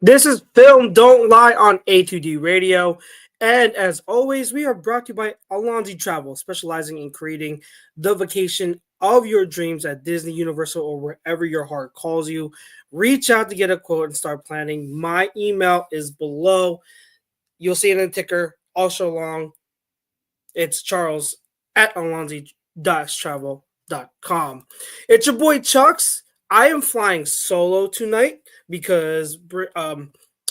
This is Film Don't Lie on A2D Radio. And as always, we are brought to you by Alonzi Travel, specializing in creating the vacation of your dreams at Disney, Universal, or wherever your heart calls you. Reach out to get a quote and start planning. My email is below. You'll see it in the ticker all show long. It's Charles at alonzi-travel.com. It's your boy Chucks. I am flying solo tonight because Pete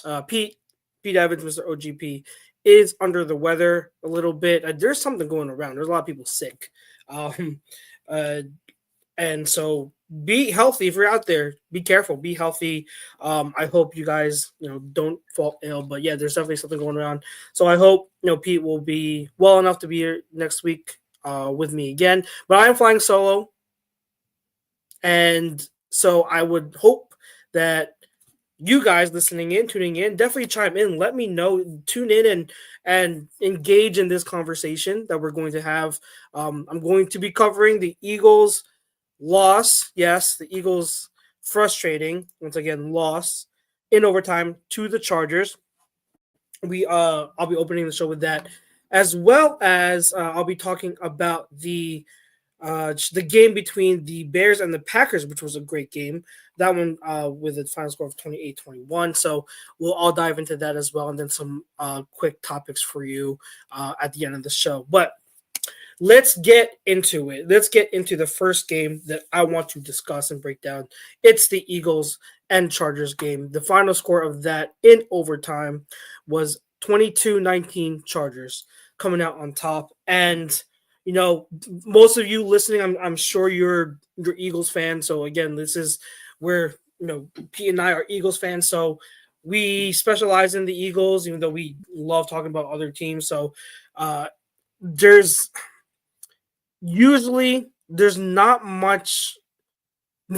Evans, Mr. OGP, is under the weather a little bit. There's something going around. There's a lot of people sick. Um, uh, and so be healthy if you're out there. Be careful. Be healthy. I hope you guys, don't fall ill. But yeah, there's definitely something going around. So I hope Pete will be well enough to be here next week with me again. But I am flying solo, and so I would hope that you guys tuning in, definitely chime in. Let me know. Tune in and engage in this conversation that we're going to have. I'm going to be covering the Eagles' loss. Yes, the Eagles frustrating once again loss in overtime to the Chargers. I'll be opening the show with that, as well as I'll be talking about the game between the Bears and the Packers, which was a great game. That one with a final score of 28-21. So we'll all dive into that as well, and then some quick topics for you at the end of the show. But let's get into it. Let's get into the first game that I want to discuss and break down. It's the Eagles and Chargers game. The final score of that in overtime was 22-19 Chargers coming out on top. And most of you listening, I'm sure you're Eagles fans. So again, this is where Pete and I are Eagles fans. So we specialize in the Eagles, even though we love talking about other teams. So there's not much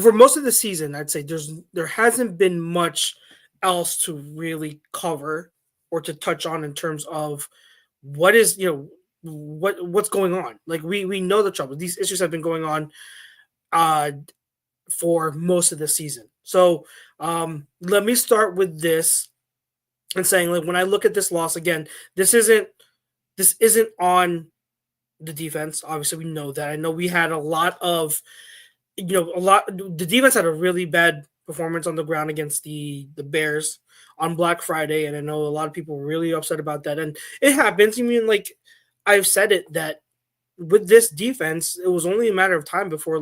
for most of the season. I'd say there hasn't been much else to really cover or to touch on in terms of what is what's going on. Like we know the trouble. These issues have been going on for most of the season. So let me start with this and saying, like, when I look at this loss again, this isn't on the defense. Obviously, we know that. I know we had the defense had a really bad performance on the ground against the Bears on Black Friday, and I know a lot of people were really upset about that. And it happens. I mean, like, I've said it, that with this defense, it was only a matter of time before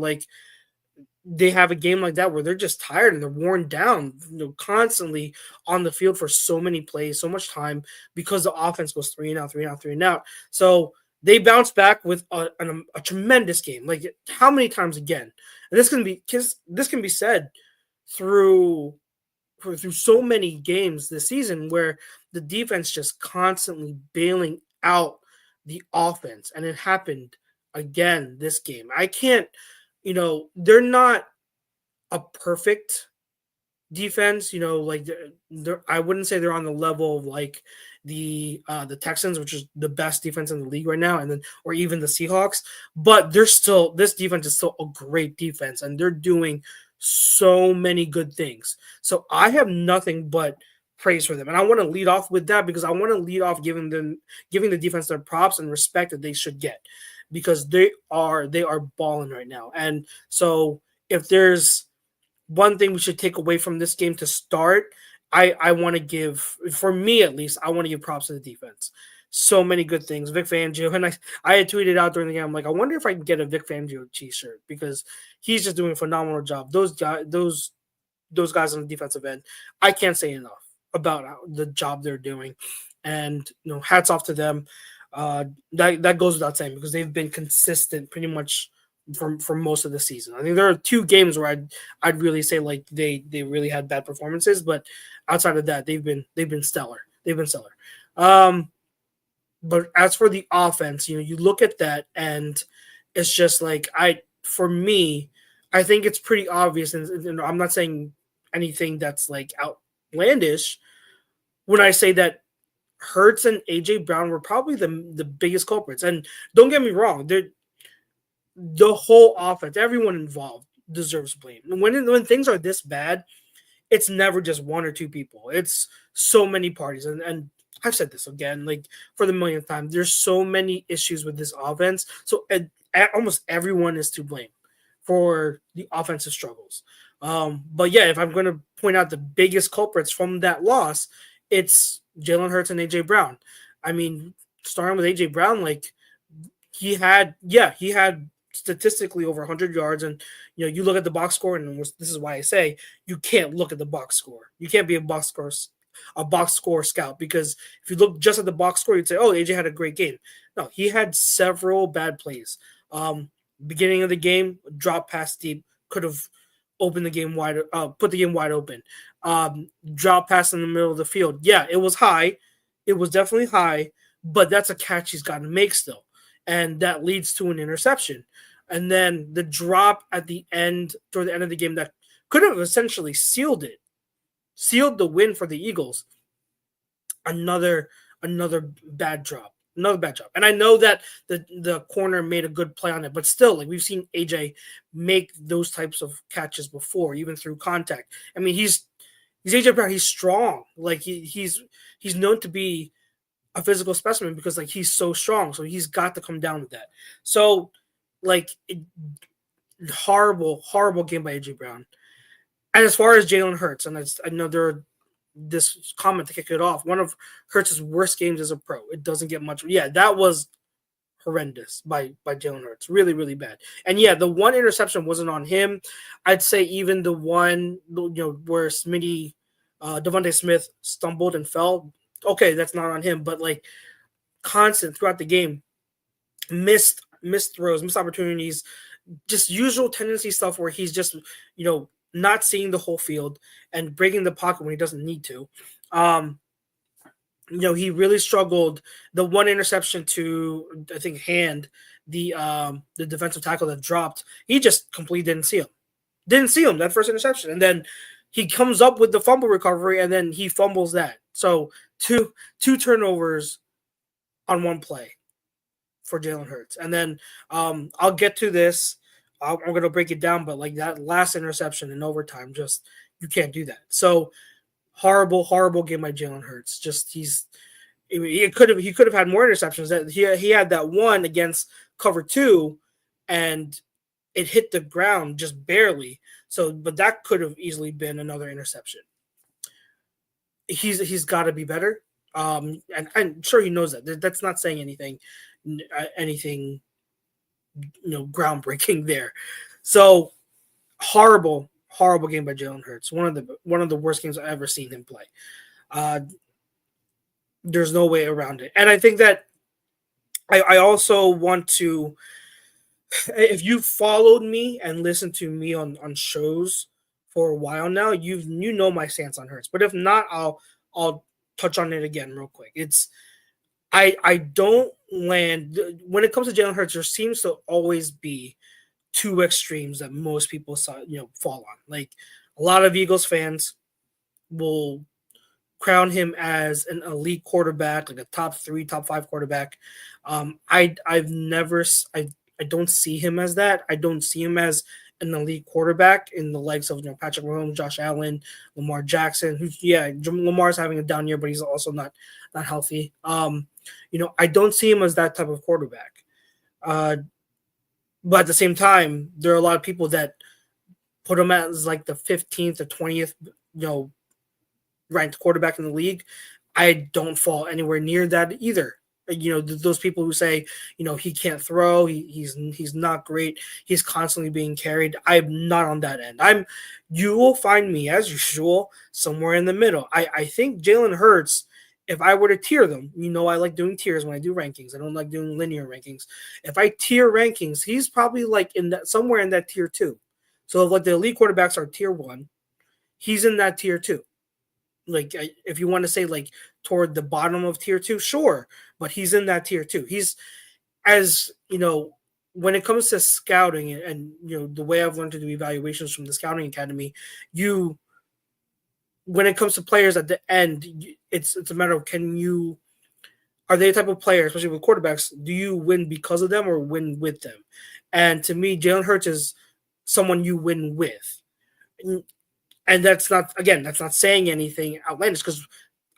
they have a game like that where they're just tired and they're worn down, constantly on the field for so many plays, so much time, because the offense goes 3 and out, 3 and out, 3 and out. So they bounce back with a tremendous game. Like, how many times again? And this can be said through so many games this season where the defense just constantly bailing out the offense, and it happened again this game. I can't, they're not a perfect defense, I wouldn't say they're on the level of like the Texans, which is the best defense in the league right now, or even the Seahawks, but this defense is still a great defense, and they're doing so many good things. So I have nothing but praise for them, and I want to lead off with that because I want to lead off giving the defense their props and respect that they should get, because they are balling right now. And so if there's one thing we should take away from this game to start, I want to give, for me at least, I want to give props to the defense. So many good things. Vic Fangio, and I had tweeted out during the game, I'm like, I wonder if I can get a Vic Fangio t-shirt, because he's just doing a phenomenal job. Those guys on the defensive end, I can't say enough about the job they're doing, and hats off to them. That goes without saying, because they've been consistent pretty much for most of the season. I think there are 2 games where I'd really say like they really had bad performances, but outside of that, they've been stellar. But as for the offense, you look at that, and it's just like, for me, I think it's pretty obvious, and I'm not saying anything that's like outlandish when I say that Hurts and AJ Brown were probably the biggest culprits. And don't get me wrong, the whole offense, everyone involved deserves blame. And when things are this bad, it's never just one or two people. It's so many parties. And I've said this again, like for the millionth time, there's so many issues with this offense. So almost everyone is to blame for the offensive struggles. But yeah, if I'm going to point out the biggest culprits from that loss, it's Jalen Hurts and AJ Brown. I mean, starting with AJ Brown, like he had statistically over 100 yards, and you look at the box score, and this is why I say you can't look at the box score. You can't be a box score scout, because if you look just at the box score, you'd say, "Oh, AJ had a great game." No, he had several bad plays. Beginning of the game, drop pass deep could have opened the game wide, put the game wide open. Drop pass in the middle of the field. Yeah, it was high. It was definitely high, but that's a catch he's got to make still. And that leads to an interception. And then the drop at the end, toward the end of the game, that could have essentially sealed the win for the Eagles. Another bad drop. Another bad job. And I know that the corner made a good play on it, but still, like, we've seen AJ make those types of catches before, even through contact. I mean, he's AJ Brown. He's strong. Like he's known to be a physical specimen because, like, he's so strong. So he's got to come down with that. So, like, horrible game by AJ Brown. And as far as Jalen Hurts, and I know there are this comment to kick it off, one of Hurts' worst games as a pro. It doesn't get much. Yeah, that was horrendous by Jalen Hurts. Really, really bad. And yeah, the one interception wasn't on him. I'd say even the one, where Devontae Smith stumbled and fell. Okay, that's not on him, but like constant throughout the game, missed throws, missed opportunities, just usual tendency stuff where he's just, not seeing the whole field and breaking the pocket when he doesn't need to. He really struggled. The one interception to, I think, hand the defensive tackle that dropped, he just completely didn't see him. Didn't see him, that first interception. And then he comes up with the fumble recovery, and then he fumbles that. So two turnovers on one play for Jalen Hurts. And then I'll get to this. I'm going to break it down, but like that last interception in overtime, just you can't do that. So horrible game by Jalen Hurts. Just he could have had more interceptions. That he had that one against cover 2, and it hit the ground just barely. So, but that could have easily been another interception. He's got to be better. And I'm sure he knows that. That's not saying anything groundbreaking there. So horrible game by Jalen Hurts. One of the worst games I've ever seen him play. There's no way around it. And I think that I also want to, if you followed me and listened to me on shows for a while now, you know my stance on Hurts. But if not, I'll touch on it again real quick. I don't land when it comes to Jalen Hurts. There seems to always be two extremes that most people fall on. Like, a lot of Eagles fans will crown him as an elite quarterback, like a top 3, top 5 quarterback. I don't see him as that. I don't see him as an elite quarterback in the likes of Patrick Mahomes, Josh Allen, Lamar Jackson. Lamar's having a down year, but he's also not healthy. I don't see him as that type of quarterback. But at the same time, there are a lot of people that put him as like the 15th or 20th, ranked quarterback in the league. I don't fall anywhere near that either. Those people who say, he can't throw, he's not great, he's constantly being carried. I'm not on that end. You will find me, as usual, somewhere in the middle. I think Jalen Hurts, if I were to tier them, I like doing tiers when I do rankings. I don't like doing linear rankings. If I tier rankings, he's probably like somewhere in that tier 2. So if like the elite quarterbacks are tier 1, he's in that tier 2. Like, if you want to say like toward the bottom of tier 2, sure, but he's in that tier 2. He's, as when it comes to scouting and the way I've learned to do evaluations from the scouting academy, when it comes to players at the end, it's a matter of are they the type of player, especially with quarterbacks, do you win because of them or win with them? And to me, Jalen Hurts is someone you win with. And that's not saying anything outlandish because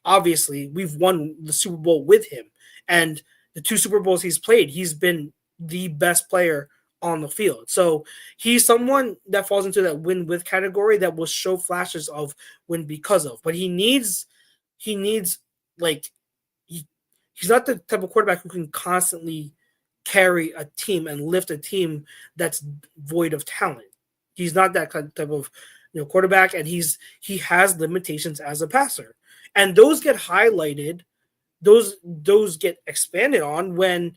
obviously we've won the Super Bowl with him. And the two Super Bowls he's played, he's been the best player on the field. So he's someone that falls into that win with category that will show flashes of win because of. But he needs like he, he's not the type of quarterback who can constantly carry a team and lift a team that's void of talent. He's not that type of quarterback, and he has limitations as a passer, and those get highlighted. Those get expanded on when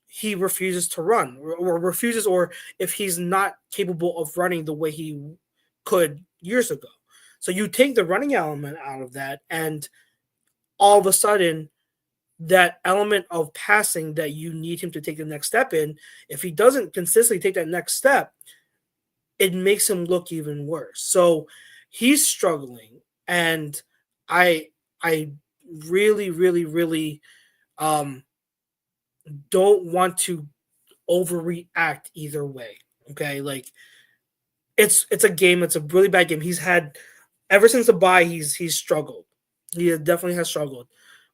he refuses to run or refuses, or if he's not capable of running the way he could years ago. So you take the running element out of that, and all of a sudden that element of passing that you need him to take the next step in, if he doesn't consistently take that next step, it makes him look even worse. So he's struggling, and I really, really, really um, don't want to overreact either way. Okay, like it's a game. It's a really bad game. He's had ever since the bye. He's struggled. He definitely has struggled,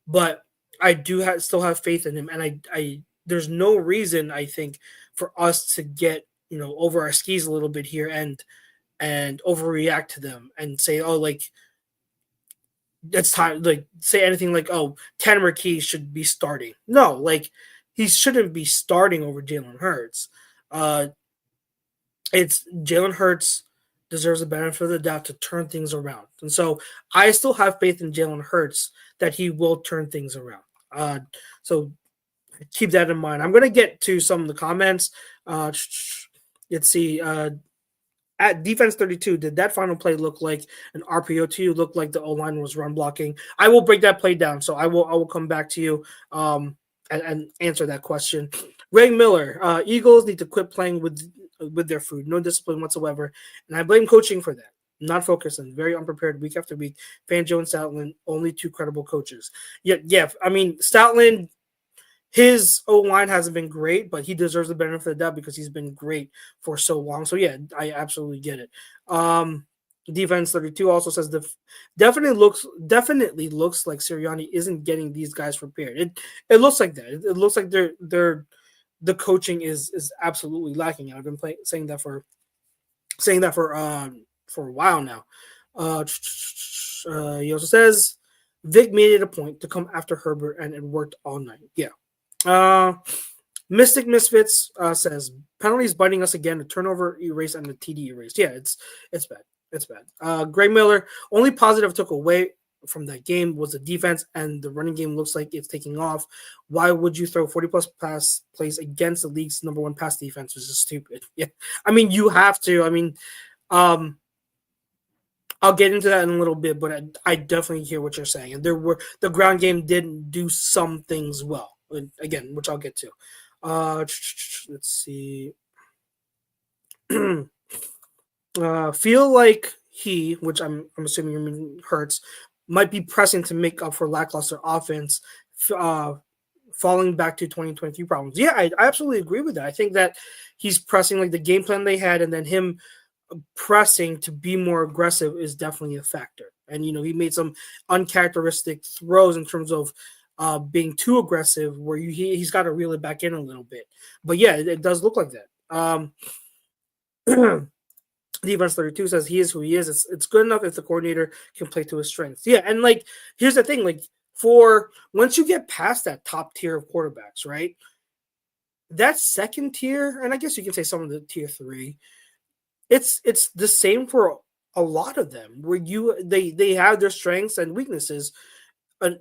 but I do still have faith in him, and I there's no reason I think for us to get over our skis a little bit here and overreact to them and say, oh, like it's time, like say anything like, oh, Tanner McKee should be starting. No, like he shouldn't be starting over Jalen Hurts. Uh, it's Jalen Hurts deserves the benefit of the doubt to turn things around, and so I still have faith in Jalen Hurts that he will turn things around. So keep that in mind. I'm going to get to some of the comments. Let's see. At defense 32, did that final play look like an RPO to you? Look like the O line was run blocking? I will break that play down, so I will come back to you and answer that question. Ray Miller, Eagles need to quit playing with their food, no discipline whatsoever, and I blame coaching for that. Not focused and very unprepared week after week. Fangio and Stoutland, only two credible coaches. Yeah. I mean, Stoutland, his O line hasn't been great, but he deserves the benefit of the doubt because he's been great for so long. So yeah, I absolutely get it. Defense 32 also says definitely looks like Sirianni isn't getting these guys prepared. It looks like that. It looks like they're the coaching is absolutely lacking. I've been saying that for a while now. He also says Vic made it a point to come after Herbert, and it worked all night. Yeah. Mystic Misfits says penalties biting us again, a turnover erased and a TD erased. Yeah, it's bad. It's bad. Greg Miller, only positive took away from that game was the defense, and the running game looks like it's taking off. Why would you throw 40+ pass plays against the league's number one pass defense? Which is stupid. Yeah, I mean you have to. I mean, I'll get into that in a little bit, but I definitely hear what you're saying. And the ground game didn't do some things well. Again, which I'll get to. Let's see. Feel like he, which I'm assuming you mean Hurts, might be pressing to make up for lackluster offense, falling back to 2023 problems. Yeah, I absolutely agree with that. I think that he's pressing like the game plan they had, and then him pressing to be more aggressive is definitely a factor. And he made some uncharacteristic throws in terms of being too aggressive, where he's got to reel it back in a little bit. But yeah, it does look like that. Defense 32 says he is who he is. It's good enough if the coordinator can play to his strengths. Yeah, and like here's the thing, like for once you get past that top tier of quarterbacks, right? That second tier, and I guess you can say some of the tier 3, it's the same for a lot of them, where they have their strengths and weaknesses.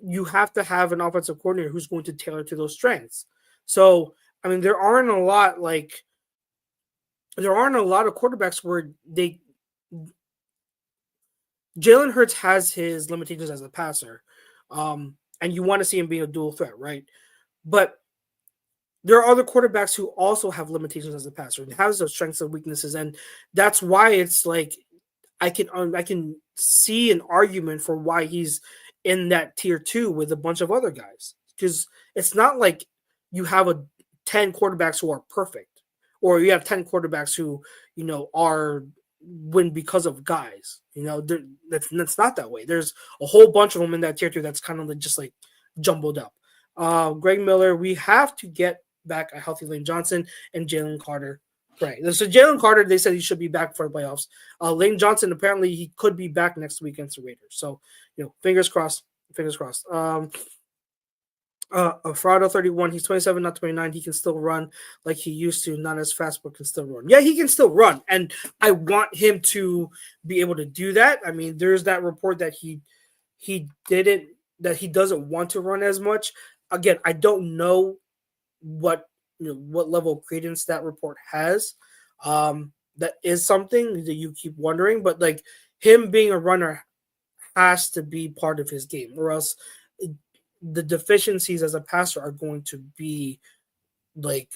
You have to have an offensive coordinator who's going to tailor to those strengths. So, I mean, there aren't a lot of quarterbacks where Jalen Hurts has his limitations as a passer, and you want to see him being a dual threat, right? But there are other quarterbacks who also have limitations as a passer and has those strengths and weaknesses, and that's why it's like I can see an argument for why he's in that tier 2 with a bunch of other guys, because it's not like you have 10 quarterbacks who are perfect, or you have 10 quarterbacks who are win because of guys. That's not that way. There's a whole bunch of them in that tier two that's kind of just like jumbled up. Greg Miller, we have to get back a healthy Lane Johnson and Jalen Carter. Right. So Jalen Carter, they said he should be back for the playoffs. Lane Johnson, apparently he could be back next week against the Raiders. So, fingers crossed. Fingers crossed. Fraudo 31, he's 27, not 29. He can still run like he used to, not as fast, but can still run. Yeah, he can still run. And I want him to be able to do that. I mean, there's that report that he doesn't want to run as much. Again, I don't know what level of credence that report has. That is something that you keep wondering, but like him being a runner has to be part of his game, or else the deficiencies as a passer are going to be like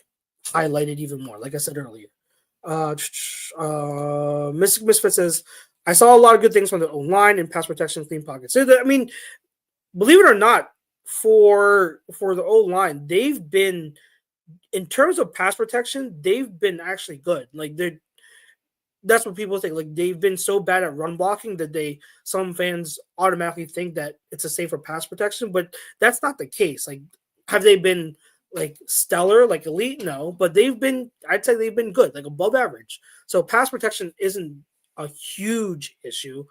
highlighted even more. Like I said earlier, Mystic Misfit says, I saw a lot of good things from the O-line and pass protection, clean pockets. So I mean, believe it or not, for the O-line, they've been, in terms of pass protection, they've been actually good. Like that's what people think. Like they've been so bad at run blocking that some fans automatically think that it's a safer pass protection, but that's not the case. Like, have they been like stellar, like elite? No, but I'd say they've been good, like above average. So pass protection isn't a huge issue.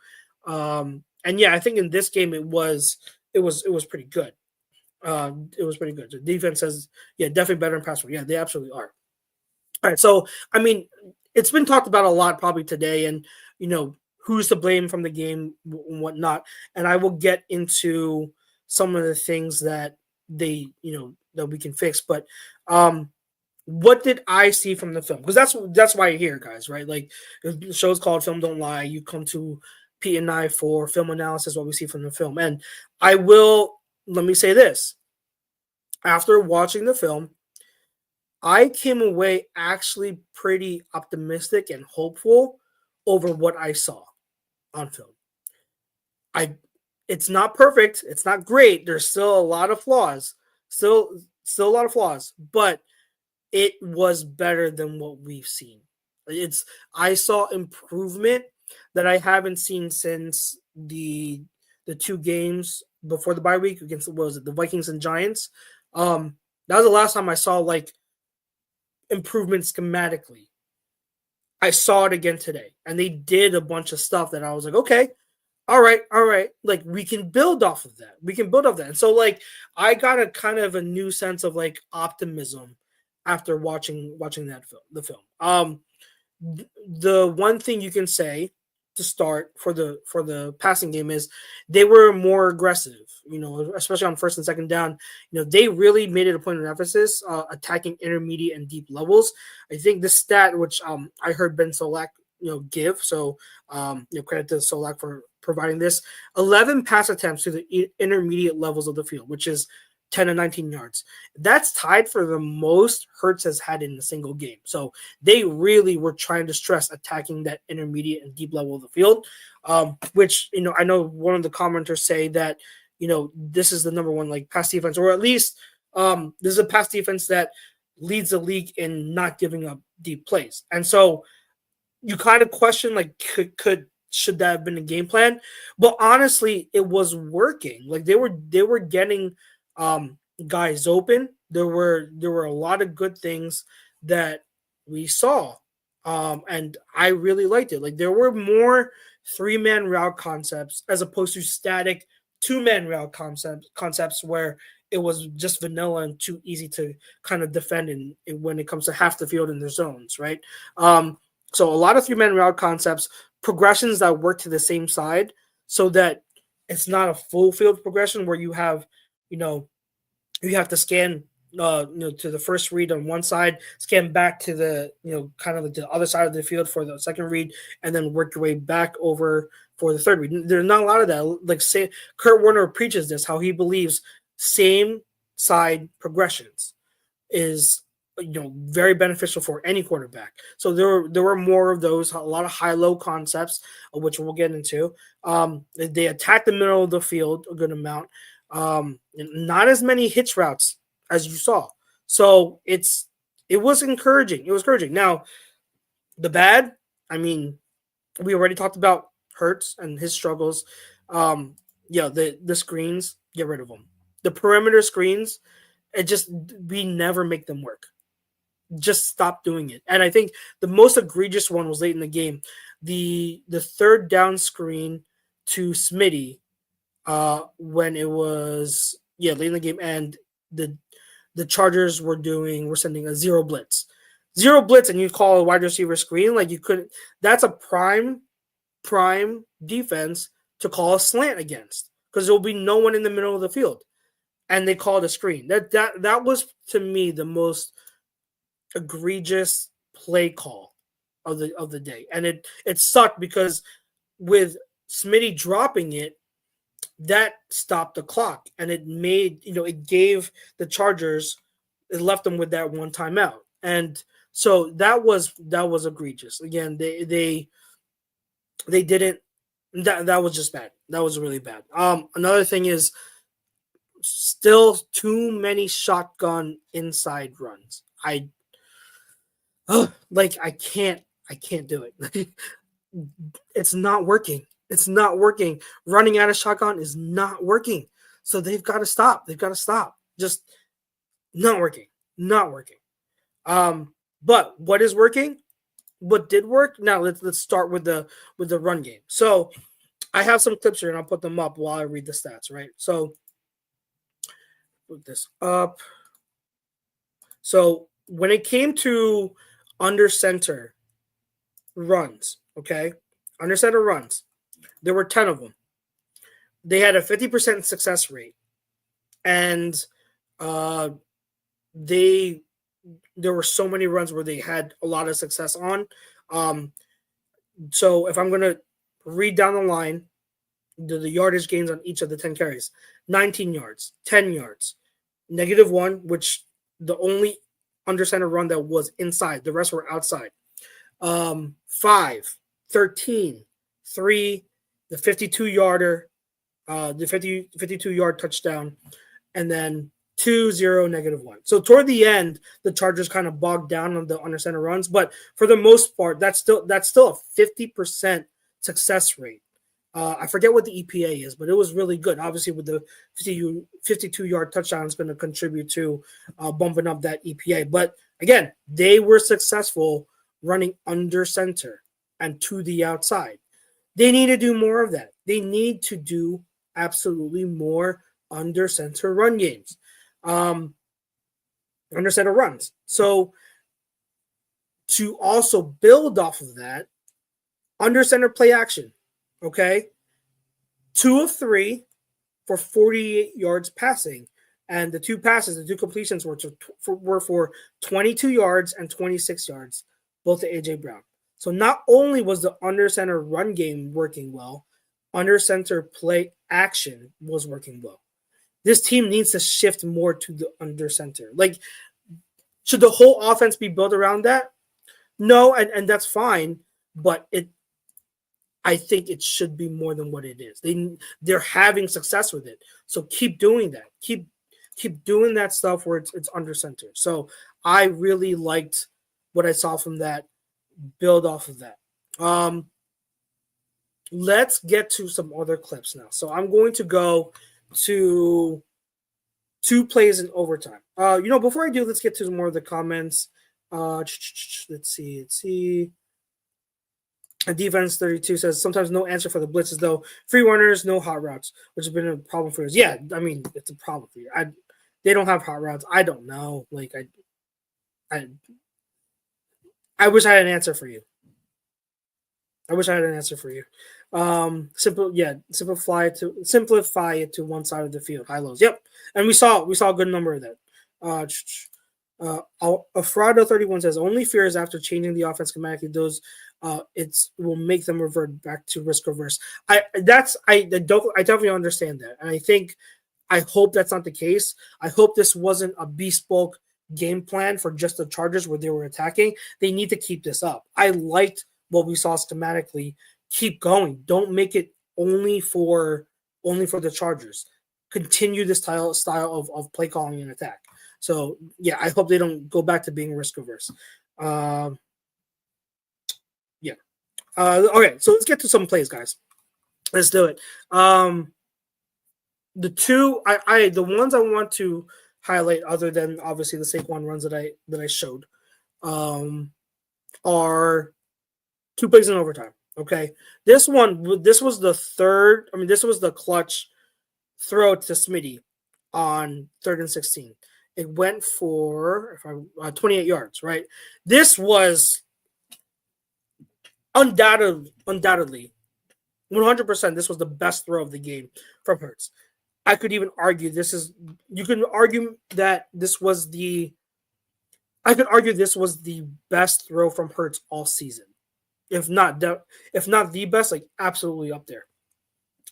And yeah, I think in this game it was pretty good. It was pretty good. The defense says, yeah, definitely better in pass pro. Yeah, they absolutely are. All right, so I mean, it's been talked about a lot probably today, and who's to blame from the game and whatnot. And I will get into some of the things that that we can fix. But what did I see from the film? Because that's why you're here, guys, right? Like the show's called Film Don't Lie. You come to Pete and I for film analysis, what we see from the film. And let me say this. After watching the film, I came away actually pretty optimistic and hopeful over what I saw on film. It's not perfect. It's not great. There's still a lot of flaws. Still a lot of flaws, but it was better than what we've seen. I saw improvement that I haven't seen since the two games before the bye week against, what was it, the Vikings and Giants. That was the last time I saw like improvement schematically. I saw it again today, and they did a bunch of stuff that I was like, okay, all right, like we can build off of that. And so like I got a kind of a new sense of like optimism after watching the film. The one thing you can say to start for the passing game is they were more aggressive, especially on first and second down. They really made it a point of emphasis attacking intermediate and deep levels. I think the stat which I heard Ben Solak give, so credit to Solak for providing this: 11 pass attempts to the intermediate levels of the field, which is 10 to 19 yards. That's tied for the most Hurts has had in a single game. So they really were trying to stress attacking that intermediate and deep level of the field, which, I know one of the commenters say that, this is the number one like pass defense, or at least this is a pass defense that leads the league in not giving up deep plays. And so you kind of question, like, should that have been a game plan? But honestly, it was working. Like they were getting guys open. There were a lot of good things that we saw, and I really liked it. Like there were more 3-man route concepts as opposed to static 2-man route concepts where it was just vanilla and too easy to kind of defend in when it comes to half the field in the zones, right? So a lot of 3-man route concepts, progressions that work to the same side, so that it's not a full field progression where you have you have to scan to the first read on one side, scan back to the kind of the other side of the field for the second read, and then work your way back over for the third read. There's not a lot of that. Like, say Kurt Warner preaches this, how he believes same side progressions is very beneficial for any quarterback. So there were more of those, a lot of high-low concepts, which we'll get into. They attacked the middle of the field a good amount. Not as many hitch routes as you saw. So it was encouraging. Now, the bad, I mean, We already talked about Hurts and his struggles. Yeah, the screens, get rid of them. The perimeter screens, it just we never make them work. Just stop doing it. And I think the most egregious one was late in the game. The third down screen to Smitty when it was late in the game, and the the Chargers were sending a zero blitz, and you call a wide receiver screen like you couldn't. That's a prime defense to call a slant against because there will be no one in the middle of the field, and they called a screen. That was to me the most egregious play call of the day, and it sucked because with Smitty dropping it, that stopped the clock, and it gave the Chargers, it left them with that one timeout, and so that was egregious. Again, they didn't. That was just bad. That was really bad. Another thing is still too many shotgun inside runs. I can't do it. It's not working. It's not working. Running out of shotgun is not working. So they've got to stop. They've got to stop. Just not working. Not working. But what is working? What did work? Now let's start with the run game. So I have some clips here and I'll put them up while I read the stats, right? So put this up. So when it came to under center runs, okay? Under center runs, there were 10 of them. They had a 50% success rate. And there were so many runs where they had a lot of success on. So if I'm going to read down the line, the yardage gains on each of the 10 carries, 19 yards, 10 yards, -1, which the only under center run that was inside, the rest were outside. 5, 13, 3, the 52-yarder, the 52-yard touchdown, and then 2, 0, -1. So toward the end, the Chargers kind of bogged down on the under center runs, but for the most part, that's still a 50% success rate. I forget what the EPA is, but it was really good. Obviously, with the 52-yard touchdown, it's going to contribute to bumping up that EPA. But again, they were successful running under center and to the outside. They need to do more of that. They need to do absolutely more under center run games, under center runs. So to also build off of that, under center play action. Okay, 2 of 3 for 48 yards passing, and the two completions were for 22 yards and 26 yards, both to AJ Brown. So not only was the under center run game working well, under center play action was working well. This team needs to shift more to the under center. Like, should the whole offense be built around that? No, and that's fine, but I think it should be more than what it is. They're having success with it. So keep doing that. Keep doing that stuff where it's under center. So I really liked what I saw from that. Build off of that. Let's get to some other clips now. So I'm going to go to 2 plays in overtime. Before I do, let's get to more of the comments. Let's see. Defense 32 says sometimes no answer for the blitzes though. Free runners, no hot routes, which has been a problem for us. Yeah, I mean it's a problem for you. They don't have hot routes. I don't know. Like I wish I had an answer for you. Simplify it to one side of the field. High lows. Yep. And we saw a good number of that. Afrado 31 says only fears after changing the offense schematically those it will make them revert back to risk averse. I definitely understand that, and I hope that's not the case. I hope this wasn't a bespoke game plan for just the Chargers where they were attacking. They need to keep this up. I liked what we saw schematically. Keep going. Don't make it only for the Chargers. Continue this style of play calling and attack. So yeah, I hope they don't go back to being risk averse. Yeah. Okay, so let's get to some plays, guys. Let's do it. The ones I want to highlight, other than obviously the Saquon runs that I showed, um, are two plays in overtime. Okay, this was the third. I mean, this was the clutch throw to Smitty on 3rd and 16. It went for 28 yards. Right. This was undoubtedly 100%. This was the best throw of the game from Hurts. I could even argue you can argue that this was the I could argue this was the best throw from Hurts all season. If not the best, like absolutely up there.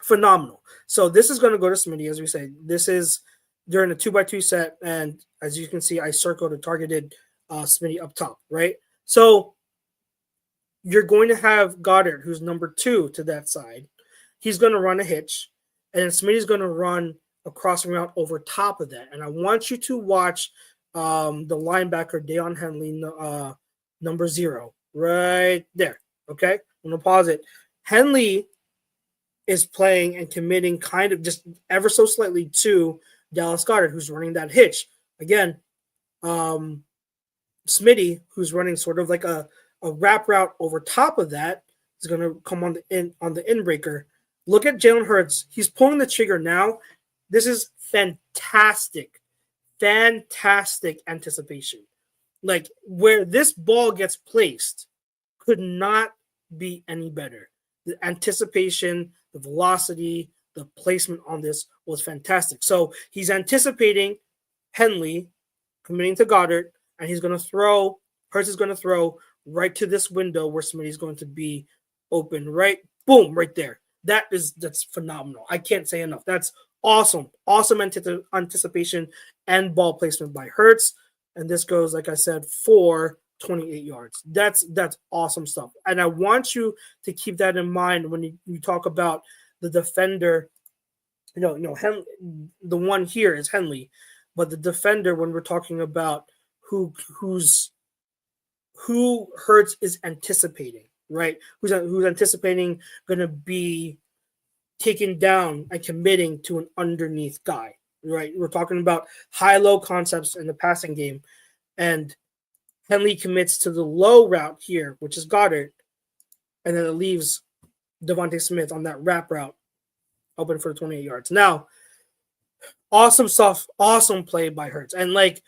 Phenomenal. So this is going to go to Smitty, as we say. This is during a 2x2 set, and as you can see, I circled and targeted Smitty up top, right? So you're going to have Goddard, who's number 2 to that side. He's going to run a hitch, and then Smitty's going to run a crossing route over top of that. And I want you to watch the linebacker, Deion Henley, number 0, right there. Okay? I'm going to pause it. Henley is playing and committing kind of just ever so slightly to Dallas Goedert, who's running that hitch. Again, Smitty, who's running sort of like a wrap route over top of that, is going to come on the in breaker. Look at Jalen Hurts. He's pulling the trigger now. This is fantastic anticipation. Like, where this ball gets placed could not be any better. The anticipation, the velocity, the placement on this was fantastic. So he's anticipating Henley committing to Goddard, and he's going to throw. Hurts is going to throw right to this window where somebody's going to be open. Right, boom, right there. That's phenomenal. I can't say enough. That's awesome. Awesome anticipation and ball placement by Hurts. And this goes, like I said, for 28 yards. That's awesome stuff. And I want you to keep that in mind when you talk about the defender. The one here is Henley, but the defender, when we're talking about who Hurts is anticipating, right? Who's anticipating going to be taken down and committing to an underneath guy, right? We're talking about high-low concepts in the passing game, and Henley commits to the low route here, which is Goddard, and then it leaves Devontae Smith on that wrap route open for 28 yards. Now, awesome stuff, awesome play by Hurts. And like,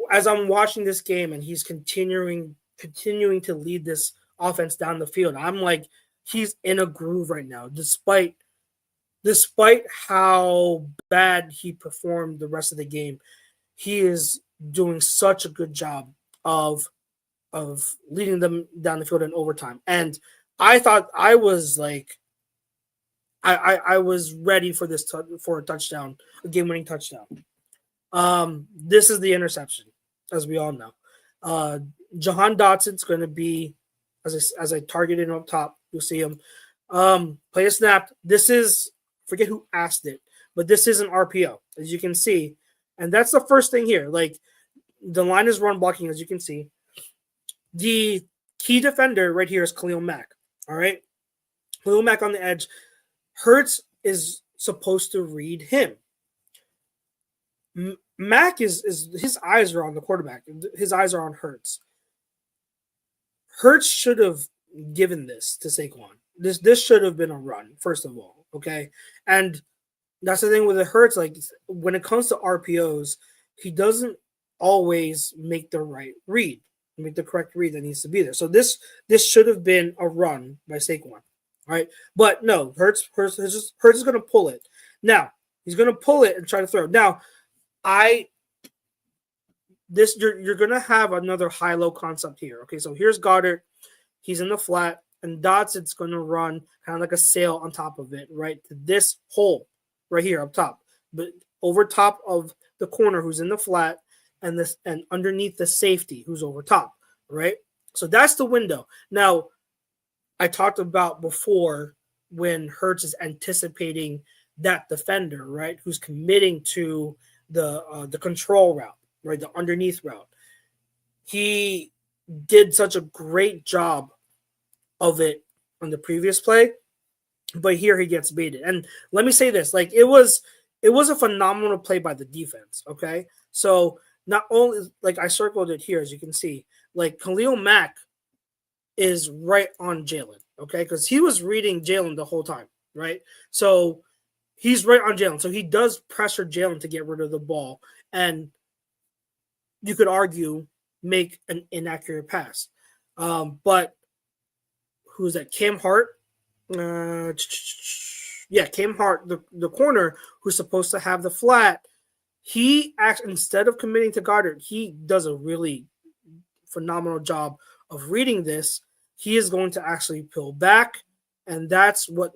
as I'm watching this game and he's continuing to lead this offense down the field, I'm like, he's in a groove right now, despite how bad he performed the rest of the game. He is doing such a good job of leading them down the field in overtime. And I thought I was like, I was ready for this for a touchdown, a game-winning touchdown. This is the interception, as we all know. Jahan Dotson's going to be, as I targeted him up top, you'll see him. Play a snap. This is, forget who asked it, but this is an RPO, as you can see. And that's the first thing here. Like, the line is run blocking, as you can see. The key defender right here is Khalil Mack. All right? Khalil Mack on the edge. Hurts is supposed to read him. Mack is his eyes are on the quarterback. His eyes are on Hurts. Hurts should have given this to Saquon. This should have been a run, first of all. Okay? And that's the thing with it. Hurts, like, when it comes to RPOs, he doesn't always make the right read, make the correct read that needs to be there. So this should have been a run by Saquon, right? But no, Hurts is going to pull it. Now he's going to pull it and try to throw. Now, you're going to have another high-low concept here. Okay, so here's Goddard. He's in the flat, and Dotson's going to run kind of like a sail on top of it, right, to this hole right here up top, but over top of the corner who's in the flat, and underneath the safety who's over top, right? So that's the window. Now, I talked about before when Hurts is anticipating that defender, right, who's committing to the control route, right, the underneath route. He did such a great job of it on the previous play, but here he gets baited. And let me say this, like it was a phenomenal play by the defense, okay? So not only, like, I circled it here as you can see, like Khalil Mack is right on Jalen, okay? Because he was reading Jalen the whole time, right? So he's right on Jalen. So he does pressure Jalen to get rid of the ball. And you could argue make an inaccurate pass. But who's that? Cam Hart. Uh, yeah, Cam Hart, the corner who's supposed to have the flat. He actually, instead of committing to Goddard, he does a really phenomenal job of reading this. He is going to actually peel back, and that's what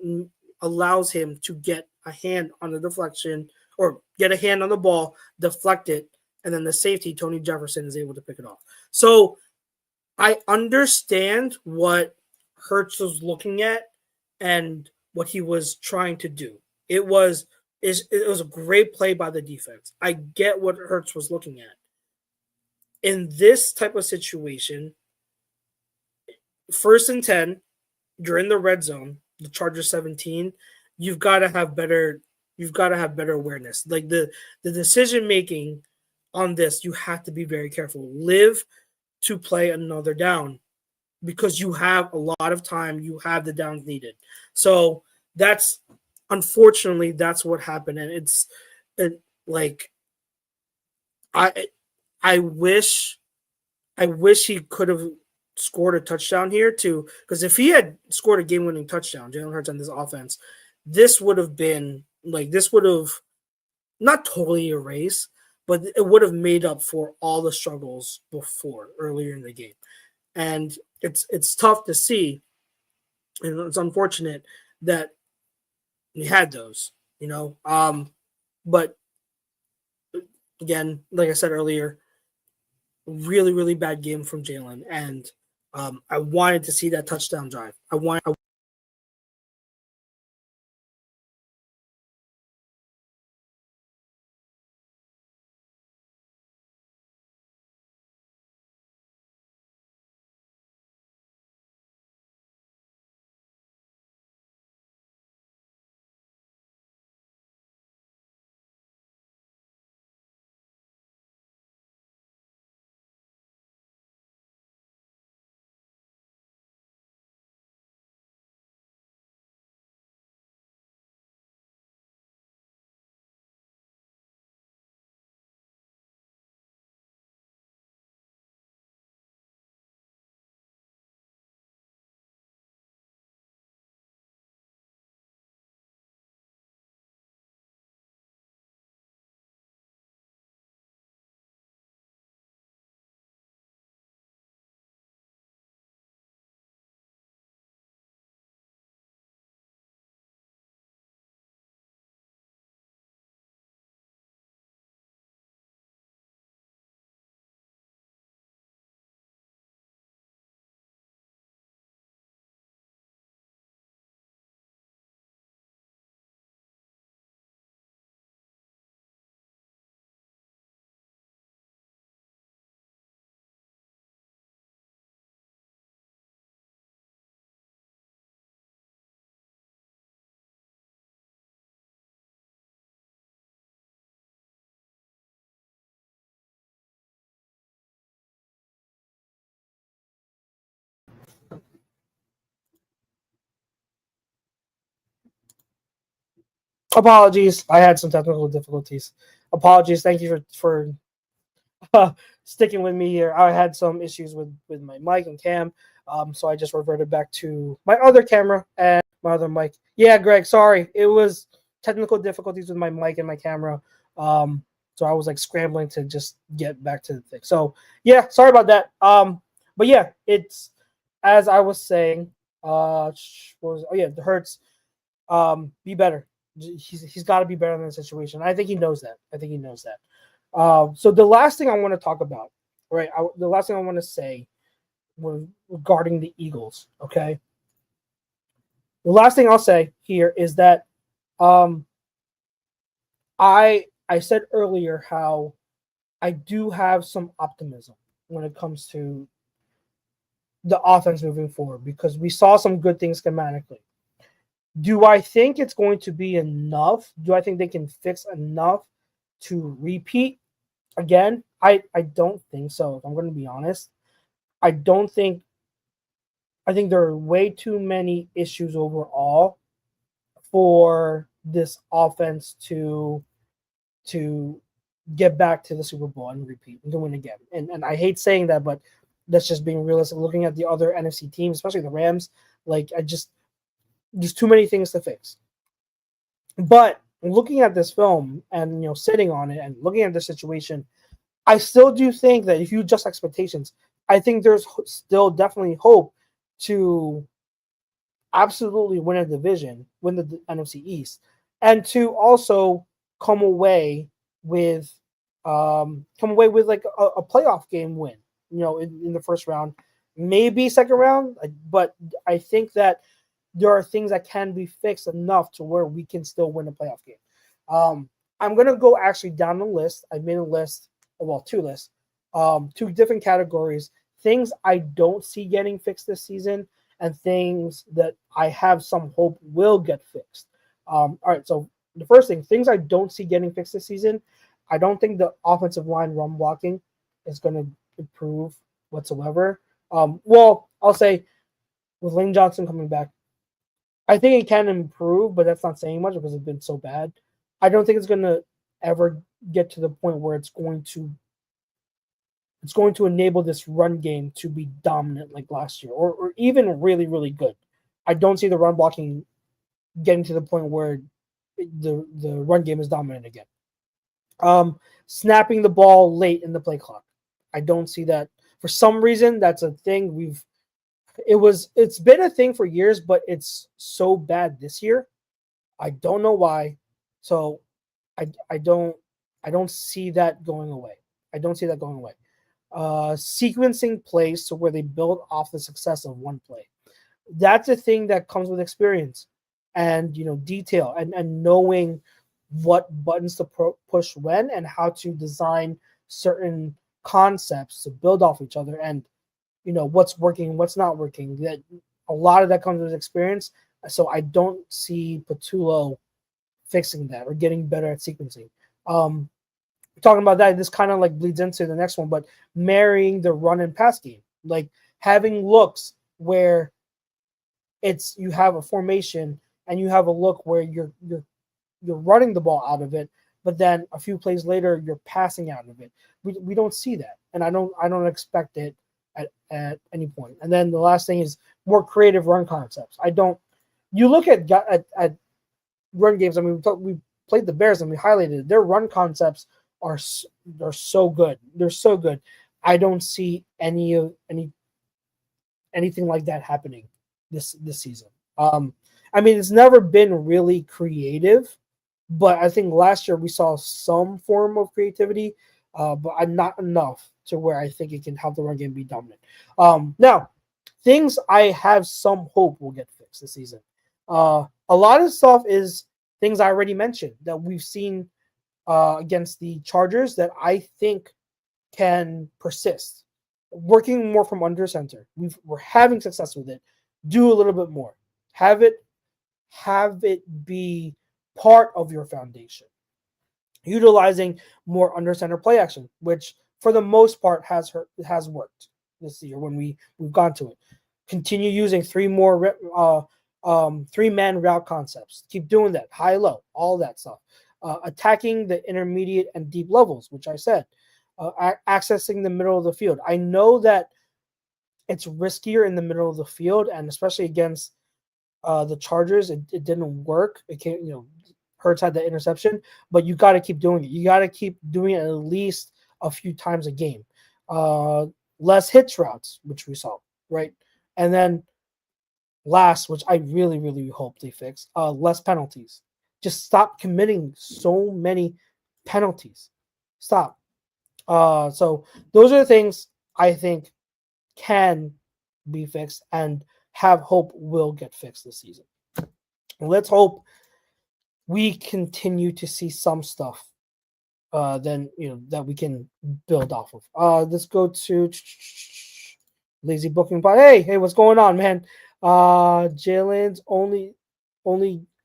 allows him to get a hand on the deflection or get a hand on the ball, deflect it, and then the safety, Tony Jefferson, is able to pick it off. So I understand what Hurts was looking at and what he was trying to do. It was a great play by the defense. I get what Hurts was looking at. In this type of situation, 1st and 10, you're in the red zone, the Chargers 17, you've got to have better awareness. Like the decision making on this, you have to be very careful. Live to play another down because you have a lot of time, you have the downs needed. So that's unfortunately that's what happened, and like I I wish he could have scored a touchdown here too, because if he had scored a game-winning touchdown, Jalen Hurts on this offense, this would have not totally erased, but it would have made up for all the struggles before earlier in the game. And it's tough to see, and it's unfortunate that he had those, but again, like I said earlier, really, really bad game from Jalen, and I wanted to see that touchdown drive. Apologies, I had some technical difficulties. Apologies. Thank you for uh, sticking with me here. I had some issues with my mic and cam, so I just reverted back to my other camera and my other mic. Yeah, Greg, sorry, it was technical difficulties with my mic and my camera. So I was like scrambling to just get back to the thing. So yeah, sorry about that. But yeah, it's as I was saying. The Hurts. Be better. He's got to be better in that situation. I think he knows that. So the last thing I want to talk about, right? The last thing I want to say regarding the Eagles, okay? The last thing I'll say here is that um, I said earlier how I do have some optimism when it comes to the offense moving forward because we saw some good things schematically. Do I think it's going to be enough? Do I think they can fix enough to repeat again? I don't think so. If I'm going to be honest, I don't think. I think there are way too many issues overall for this offense to get back to the Super Bowl and repeat and to win again. And I hate saying that, but that's just being realistic. Looking at the other NFC teams, especially the Rams, like I just there's too many things to fix. But looking at this film and sitting on it and looking at the situation, I still do think that if you adjust expectations, I think there's still definitely hope to absolutely win a division, win the NFC East, and to also come away with like a playoff game win. In the first round, maybe second round, but I think that there are things that can be fixed enough to where we can still win a playoff game. I'm gonna go actually down the list. I made a list, well, two lists, two different categories. Things I don't see getting fixed this season, and things that I have some hope will get fixed. All right, so the first thing, things I don't see getting fixed this season, I don't think the offensive line run blocking is going to improve whatsoever. Well, I'll say with Lane Johnson coming back, I think it can improve, but that's not saying much because it's been so bad. I don't think it's going to ever get to the point where it's going to enable this run game to be dominant like last year or even really, really good. I don't see the run blocking getting to the point where the run game is dominant again. Snapping the ball late in the play clock. I don't see that. For some reason, that's a thing it's been a thing for years, but it's so bad this year. I don't know why. So I don't see that going away. I don't see that going away. Sequencing plays to where they build off the success of one play. That's a thing that comes with experience and detail and knowing what buttons to push when and how to design certain concepts to build off each other and what's working and what's not working. That a lot of that comes with experience. So I don't see Patullo fixing that or getting better at sequencing. Talking about that, this kind of like bleeds into the next one, but marrying the run and pass game, like having looks where it's you have a formation and you have a look where you're running the ball out of it, but then a few plays later you're passing out of it. We don't see that, and I don't expect it at any point. And then the last thing is more creative run concepts. I don't. You look at run games. I mean, we played the Bears and we highlighted it. Their run concepts are so good. They're so good. I don't see anything like that happening this season. I mean, it's never been really creative, but I think last year we saw some form of creativity, but not enough to where I think it can help the run game be dominant. Now, things I have some hope will get fixed this season. A lot of stuff is things I already mentioned that we've seen against the Chargers that I think can persist. Working more from under center, we're having success with it. Do a little bit more. Have it be part of your foundation. Utilizing more under center play action, which for the most part has worked this year when we've gone to it. Continue using three-man route concepts. Keep doing that. High, low, all that stuff. Attacking the intermediate and deep levels, which I said. Accessing the middle of the field. I know that it's riskier in the middle of the field, and especially against the Chargers, it didn't work. It came, Hurts had the interception, but you got to keep doing it. You got to keep doing it at least a few times a game. Less hitch routes, which we saw, right? And then last, which I really, really hope they fix, less penalties. Just stop committing so many penalties. Stop. So those are the things I think can be fixed and have hope will get fixed this season. Let's hope we continue to see some stuff then that we can build off of. Let's go to Lazy booking, but hey, what's going on, man? Jalen's only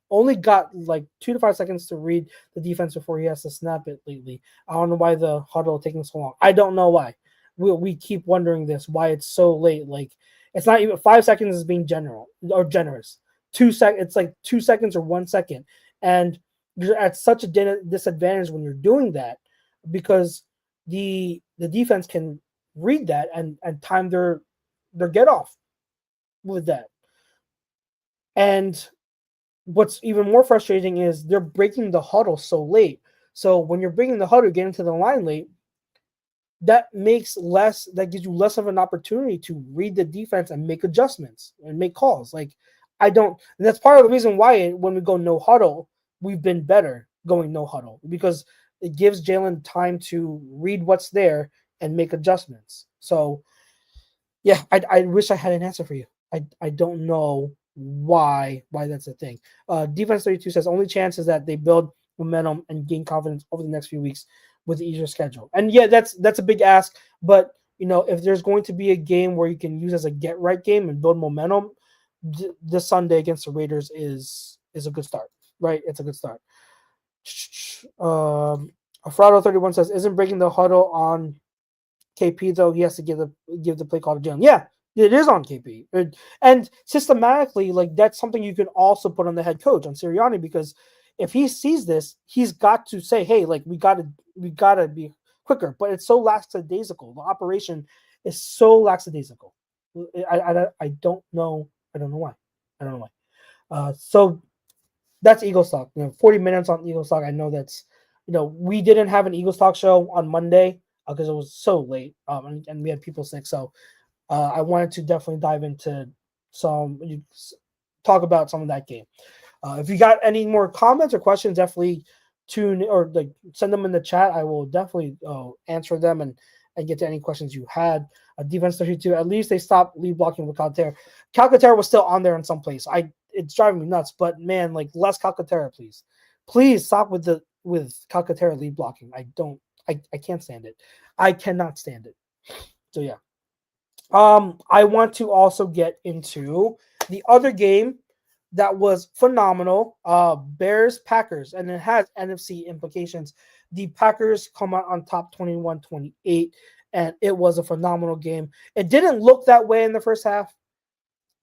only got like 2 to 5 seconds to read the defense before he has to snap it lately. I don't know why the huddle taking so long. I don't know why. We keep wondering this, why it's so late. Like it's not even 5 seconds is being general or generous. 2 sec, it's like 2 seconds or 1 second, and you're at such a disadvantage when you're doing that because the defense can read that and time their get off with that. And what's even more frustrating is they're breaking the huddle so late. So when you're breaking the huddle, getting to the line late, that gives you less of an opportunity to read the defense and make adjustments and make calls. Like I don't, and that's part of the reason why when we go no huddle, we've been better going no huddle because it gives Jalen time to read what's there and make adjustments. So yeah, I wish I had an answer for you. I don't know why that's a thing. Defense 32 says only chance is that they build momentum and gain confidence over the next few weeks with the easier schedule. And yeah, that's a big ask. But if there's going to be a game where you can use as a get right game and build momentum, this Sunday against the Raiders is a good start. Right, it's a good start. Afrado 31 says isn't breaking the huddle on KP though. He has to give the play call to Jalen. Yeah, it is on KP, and systematically, like that's something you can also put on the head coach on Sirianni because if he sees this, he's got to say, hey, like we gotta be quicker. But it's so lackadaisical. The operation is so lackadaisical. I don't know. I don't know why. I don't know why. So that's Eagle Stock. 40 minutes on Eagle Stock. I know that's we didn't have an Eagle Stock show on Monday because it was so late, and we had people sick. So I wanted to definitely dive into talk about some of that game. If you got any more comments or questions, definitely tune or like send them in the chat. I will definitely answer them and get to any questions you had. Defense 32, at least they stopped lead blocking with Calcaterra. Calcaterra was still on there in some place. It's driving me nuts, but man, like less Calcaterra, please. Please stop with Calcaterra lead blocking. I can't stand it. I cannot stand it. So yeah. I want to also get into the other game that was phenomenal. Bears Packers, and it has NFC implications. The Packers come out on top 21-28, and it was a phenomenal game. It didn't look that way in the first half.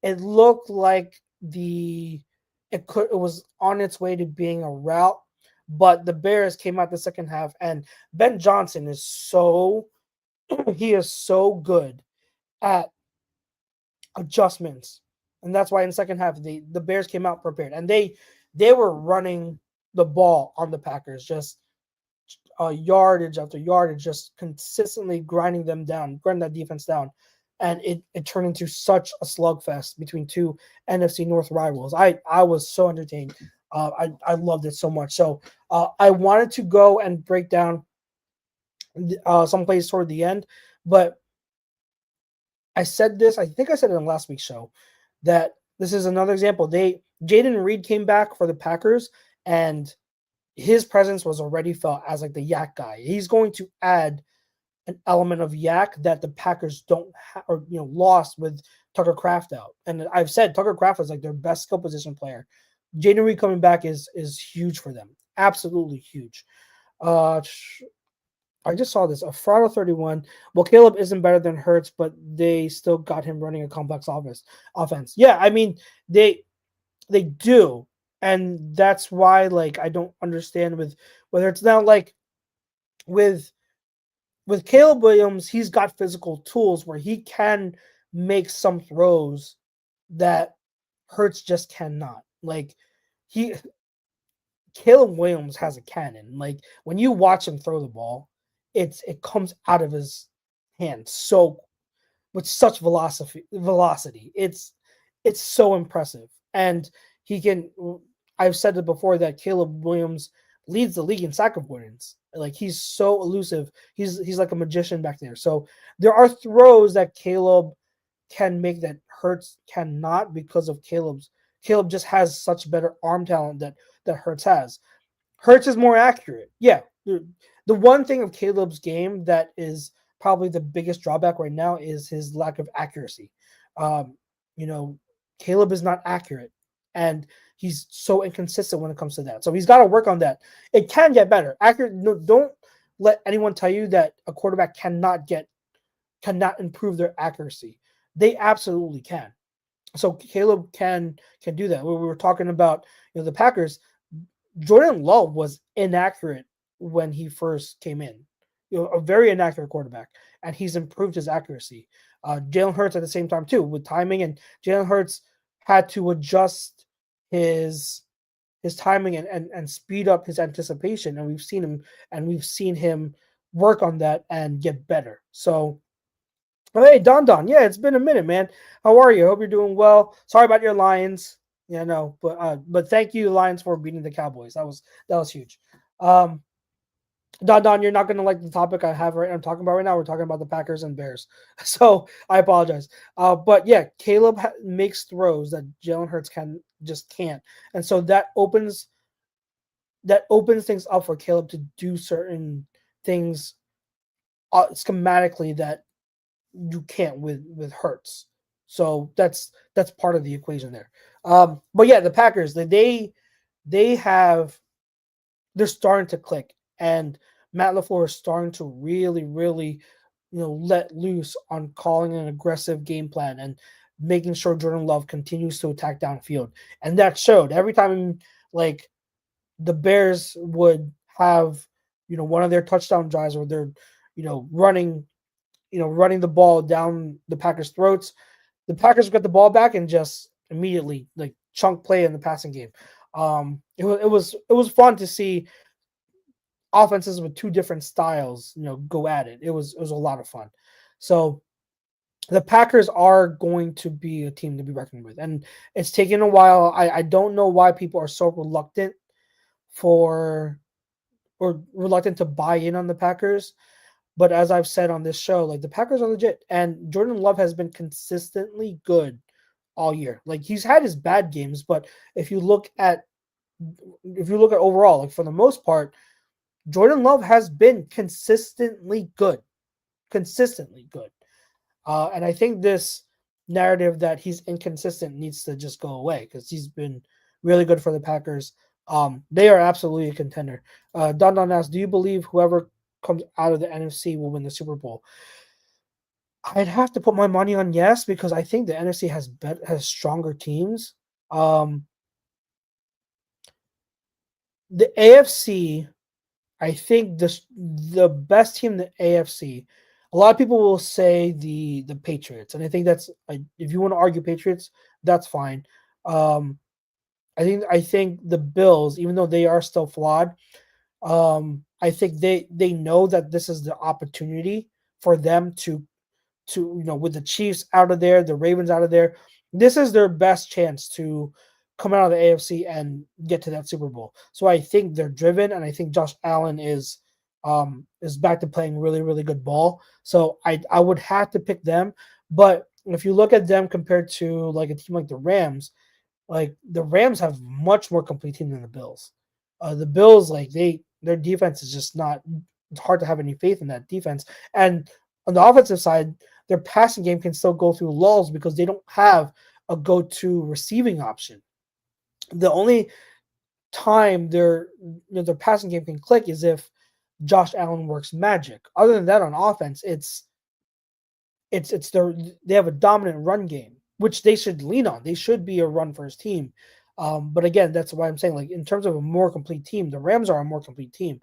It looked like it was on its way to being a rout, but the Bears came out the second half, and Ben Johnson is he is so good at adjustments, and that's why in the second half the Bears came out prepared, and they were running the ball on the Packers, just yardage after yardage, just consistently grinding that defense down, and it turned into such a slugfest between two NFC North rivals. I was so entertained. I loved it so much. So I wanted to go and break down some plays toward the end, but I said this, I think I said it in last week's show, that this is another example. Jaden Reed came back for the Packers, and his presence was already felt as like the yak guy. He's going to add an element of yak that the Packers don't lost with Tucker Kraft out. And I've said Tucker Kraft is like their best skill position player. Jaden Reed coming back is huge for them. Absolutely huge. I just saw this. A Frado 31. Well, Caleb isn't better than Hurts, but they still got him running a complex offense. Yeah, I mean, they do. And that's why, like, I don't understand with whether it's now like with Caleb Williams, he's got physical tools where he can make some throws that Hurts just cannot. Like Caleb Williams has a cannon. Like when you watch him throw the ball, it comes out of his hand so with such velocity. It's so impressive. And he can I've said it before that Caleb Williams leads the league in sack avoidance. Like he's so elusive. He's like a magician back there. So there are throws that Caleb can make that Hurts cannot because of Caleb just has such better arm talent that Hurts has. Hurts is more accurate. Yeah. The one thing of Caleb's game that is probably the biggest drawback right now is his lack of accuracy. Um, you know, Caleb is not accurate, and he's so inconsistent when it comes to that. So he's got to work on that. It can get better. Accurate. No, don't let anyone tell you that a quarterback cannot improve their accuracy. They absolutely can. So Caleb can do that. We were talking about the Packers. Jordan Love was inaccurate when he first came in. A very inaccurate quarterback, and he's improved his accuracy. Jalen Hurts at the same time too, with timing, and Jalen Hurts had to adjust his his timing and speed up his anticipation, and we've seen him work on that and get better. So hey, Don, yeah, it's been a minute, man. How are you? Hope you're doing well. Sorry about your Lions. Yeah, no, but thank you, Lions, for beating the Cowboys. That was huge. Um, Don, you're not gonna like the topic I'm talking about right now. We're talking about the Packers and Bears, so I apologize. But yeah, Caleb makes throws that Jalen Hurts can't, and so that opens things up for Caleb to do certain things schematically that you can't with Hurts. So that's part of the equation there. But yeah, the Packers they have they're starting to click, and Matt LaFleur is starting to really, really, let loose on calling an aggressive game plan and making sure Jordan Love continues to attack downfield. And that showed every time, like, the Bears would have, one of their touchdown drives where they're, running, running the ball down the Packers' throats. The Packers got the ball back and just immediately like chunk play in the passing game. It was fun to see offenses with two different styles, go at it. It was a lot of fun. So the Packers are going to be a team to be reckoned with, and it's taken a while. I don't know why people are so for reluctant to buy in on the Packers. But as I've said on this show, like, the Packers are legit, and Jordan Love has been consistently good all year. Like, he's had his bad games, but if you look at overall, like, for the most part, Jordan Love has been consistently good. And I think this narrative that he's inconsistent needs to just go away because he's been really good for the Packers. They are absolutely a contender. Don asks, do you believe whoever comes out of the NFC will win the Super Bowl? I'd have to put my money on yes because I think the NFC has stronger teams. The AFC, I think the best team in the AFC. A lot of people will say the Patriots, and I think if you want to argue Patriots, that's fine. I think the Bills, even though they are still flawed, I think they know that this is the opportunity for them to with the Chiefs out of there, the Ravens out of there, this is their best chance to come out of the AFC and get to that Super Bowl. So I think they're driven, and I think Josh Allen is back to playing really, really good ball. So I would have to pick them. But if you look at them compared to like a team like the Rams, like, the Rams have much more complete team than the Bills. The Bills, like, their defense is just not. It's hard to have any faith in that defense. And on the offensive side, their passing game can still go through lulls because they don't have a go-to receiving option. The only time their passing game can click is if Josh Allen works magic. Other than that, on offense, they have a dominant run game, which they should lean on. They should be a run first team. But again, that's why I'm saying, like, in terms of a more complete team, the Rams are a more complete team.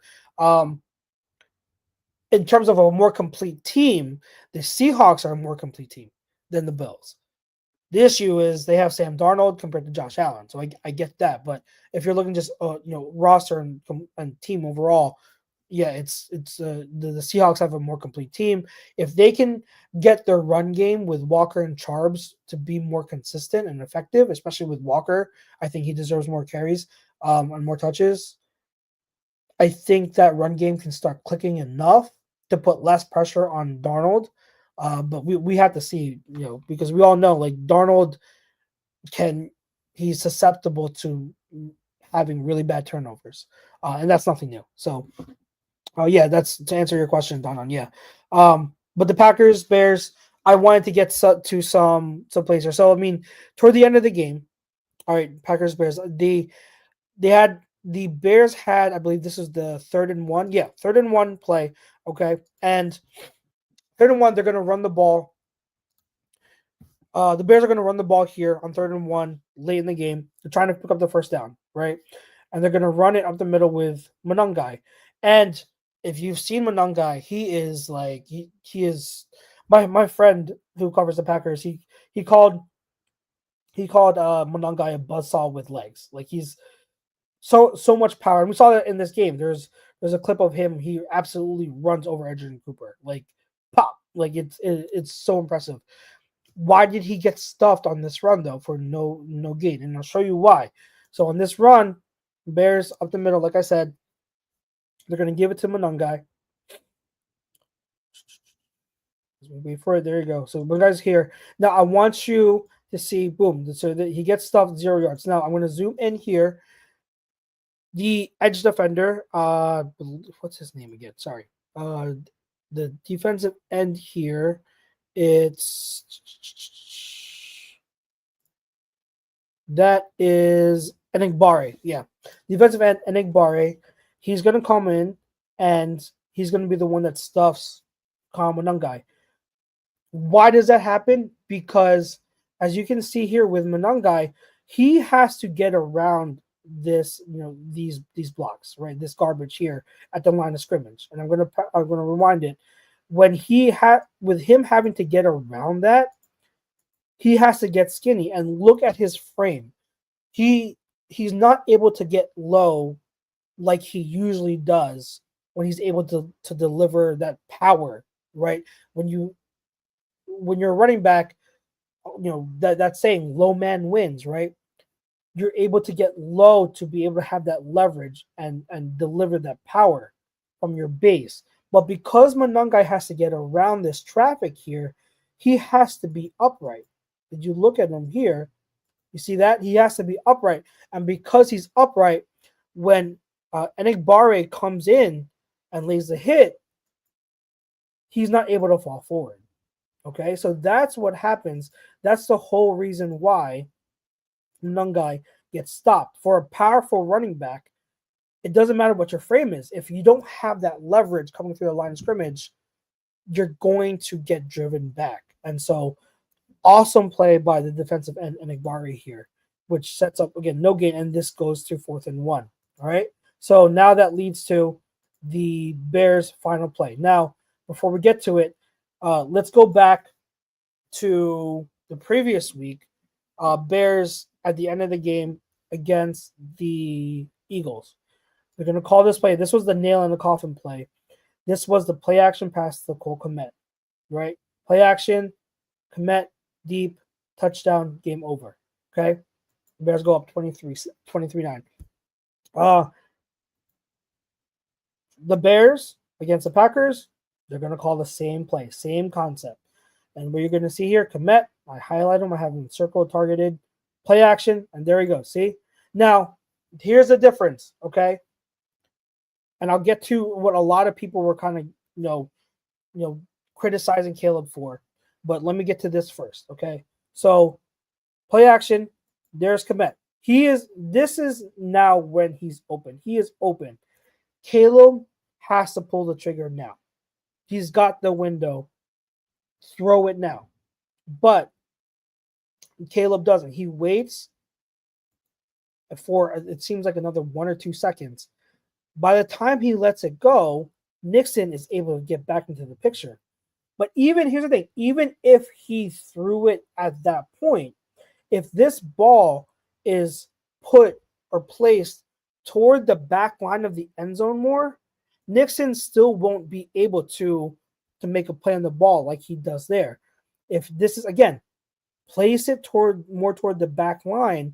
In terms of a more complete team, the Seahawks are a more complete team than the Bills. The issue is they have Sam Darnold compared to Josh Allen, so I get that. But if you're looking just roster and team overall, yeah, it's the Seahawks have a more complete team. If they can get their run game with Walker and Charbs to be more consistent and effective, especially with Walker, I think he deserves more carries and more touches. I think that run game can start clicking enough to put less pressure on Darnold. But we have to see, because we all know, like, Darnold he's susceptible to having really bad turnovers, and that's nothing new. So, yeah, that's to answer your question, Don. Yeah, But the Packers Bears, I wanted to get to some placer. So I mean, toward the end of the game, all right, Packers Bears, they had the Bears had, I believe this is the 3rd and 1. Yeah, 3rd and 1 play. Okay. And 3rd and 1, they're gonna run the ball. The Bears are gonna run the ball here on 3rd and 1 late in the game. They're trying to pick up the first down, right? And they're gonna run it up the middle with Monungai. And if you've seen Monungai, he is like he is my friend who covers the Packers, he called he called Monungai a buzzsaw with legs. Like he's so much power. And we saw that in this game. There's a clip of him. He absolutely runs over Edgerton Cooper. Like pop. Like it's so impressive. Why did he get stuffed on this run though for no gain? And I'll show you why. So on this run, Bears up the middle, like I said, they're gonna give it to Monungai. Wait for it. There you go. So Monungai's here. Now I want you to see, boom. So that he gets stuffed 0 yards. Now I'm gonna zoom in here. The edge defender, what's his name again? Sorry. The defensive end here, it's that is Enigbare. Yeah. Defensive end Enigbare. He's gonna come in and he's gonna be the one that stuffs Monungai. Why does that happen? Because as you can see here with Monungai, he has to get around this, these blocks, right? This garbage here at the line of scrimmage. And I'm gonna rewind it. When with him having to get around that, he has to get skinny and look at his frame. He's not able to get low like he usually does when he's able to deliver that power, right? When you're a running back, that saying low man wins, right? You're able to get low to be able to have that leverage and deliver that power from your base. But because Monungai has to get around this traffic here, he has to be upright. Did you look at him here? You see that? He has to be upright. And because he's upright, when Enigbare comes in and lays the hit, he's not able to fall forward. Okay, so that's what happens. That's the whole reason why Nungai gets stopped. For a powerful running back, it doesn't matter what your frame is. If you don't have that leverage coming through the line of scrimmage, you're going to get driven back. And so, awesome play by the defensive end Enigbare here, which sets up, again, no gain, and this goes to 4th and 1. All right, so now that leads to the Bears' final play. Now, before we get to it, let's go back to the previous week. Bears at the end of the game against the Eagles. They're going to call this play. This was the nail in the coffin play. This was the play action pass to Cole Kmet, right? Play action, Kmet, deep, touchdown, game over. Okay? The Bears go up 23-9. The Bears against the Packers, they're going to call the same play, same concept. And what you're going to see here, Kmet, I highlight him, I have him circled, targeted, play action, and there you go. See? Now, here's the difference, okay? And I'll get to what a lot of people were kind of, criticizing Caleb for. But let me get to this first, okay? So, play action, there's Kmet. This is now when he's open. He is open. Caleb has to pull the trigger now. He's got the window. Throw it now. But Caleb doesn't. He waits for, it seems like, another 1 or 2 seconds. By the time he lets it go, Nixon is able to get back into the picture. But here's the thing, even if he threw it at that point, if this ball is put or placed toward the back line of the end zone more, Nixon still won't be able to make a play on the ball like he does there. If this is, again, place it more toward the back line,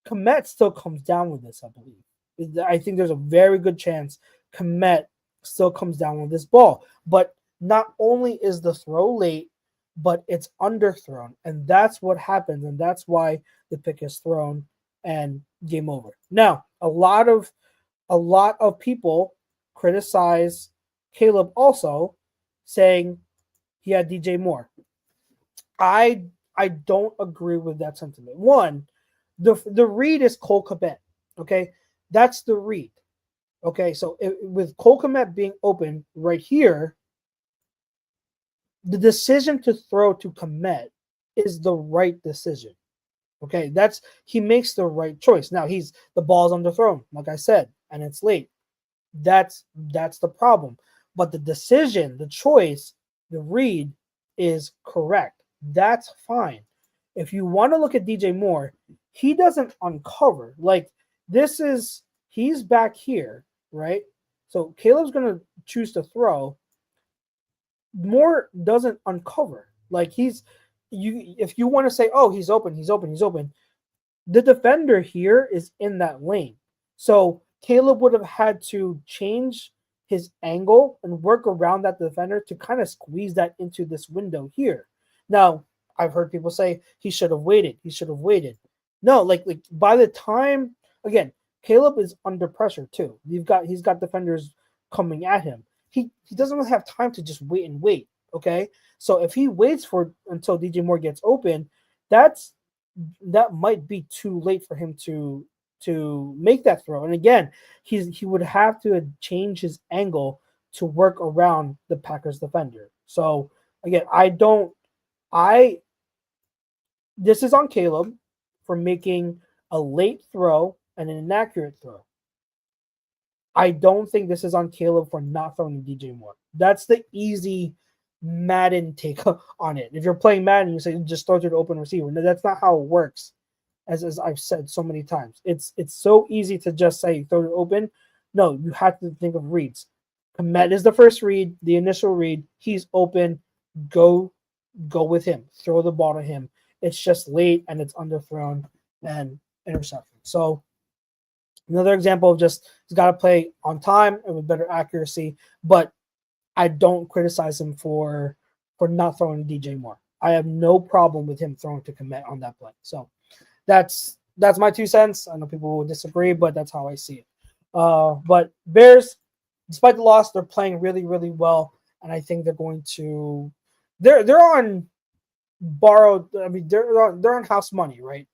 Kmet still comes down with this, I believe. I think there's a very good chance Kmet still comes down with this ball. But not only is the throw late, but it's underthrown. And that's what happens. And that's why the pick is thrown and game over. Now, a lot of people criticize Caleb also, saying he had DJ Moore. I I don't agree with that sentiment. One, the read is Cole Kmet. Okay, that's the read. Okay, so with Cole Kmet being open right here, the decision to throw to Kmet is the right decision. Okay, that's he makes the right choice. Now he's the ball's underthrown, like I said, and it's late. That's the problem. But the decision, the choice, the read is correct. That's fine. If you want to look at DJ Moore, he doesn't uncover. Like this is he's back here, right? So Caleb's gonna choose to throw. Moore doesn't uncover. Like he's you if you want to say, oh, he's open, he's open, he's open, the defender here is in that lane. So Caleb would have had to change his angle and work around that defender to kind of squeeze that into this window here. Now, I've heard people say he should have waited. He should have waited. No, like by the time again, Caleb is under pressure too. He's got defenders coming at him. He doesn't really have time to just wait and wait. Okay. So if he waits for until DJ Moore gets open, that's that might be too late for him to make that throw. And again, he would have to change his angle to work around the Packers defender. So again, I this is on Caleb for making a late throw and an inaccurate throw. I don't think this is on Caleb for not throwing DJ Moore. That's the easy Madden take on it. If you're playing Madden, you say just throw to the open receiver. No, that's not how it works. As I've said so many times, it's so easy to just say throw it open. No, you have to think of reads. Komet is the first read, the initial read. He's open. Go with him. Throw the ball to him. It's just late and it's underthrown and interception. So another example of just he's got to play on time and with better accuracy. But I don't criticize him for not throwing DJ Moore. I have no problem with him throwing to Komet on that play. So that's my 2 cents. I know people will disagree, but that's how I see it. But Bears, despite the loss, they're playing really, really well, and I think they're going to they're on borrowed. I mean, they're on house money, right?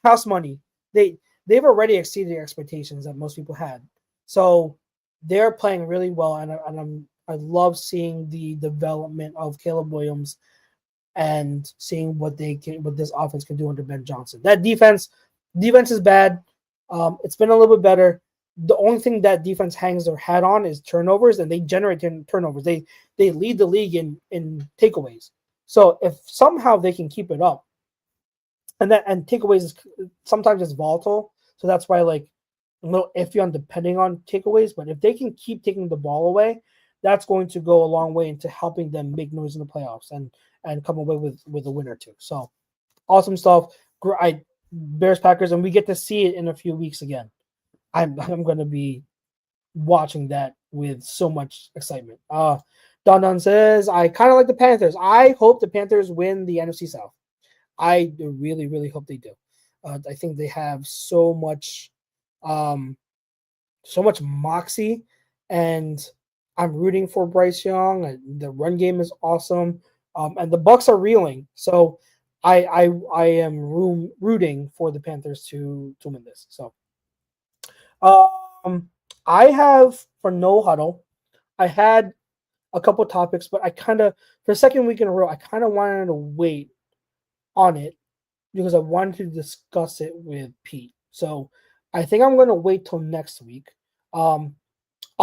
House money. They've already exceeded the expectations that most people had. So they're playing really well, and I love seeing the development of Caleb Williams and seeing what this offense can do under Ben Johnson. That defense is bad. It's been a little bit better. The only thing that defense hangs their hat on is turnovers, and they generate turnovers. They lead the league in takeaways. So if somehow they can keep it up, and takeaways is sometimes it's volatile, so that's why like a little iffy on depending on takeaways. But if they can keep taking the ball away, that's going to go a long way into helping them make noise in the playoffs and come away with a win or two. So awesome stuff. Bears Packers, and we get to see it in a few weeks again. I'm going to be watching that with so much excitement. Don says, I kind of like the Panthers. I hope the Panthers win the NFC South. I really, really hope they do. I think they have so much moxie, and I'm rooting for Bryce Young. The run game is awesome, and the Bucks are reeling. So I am rooting for the Panthers to win this. So I have for no huddle. I had a couple topics, but I kind of for the second week in a row, I kind of wanted to wait on it because I wanted to discuss it with Pete. So I think I'm going to wait till next week. I'll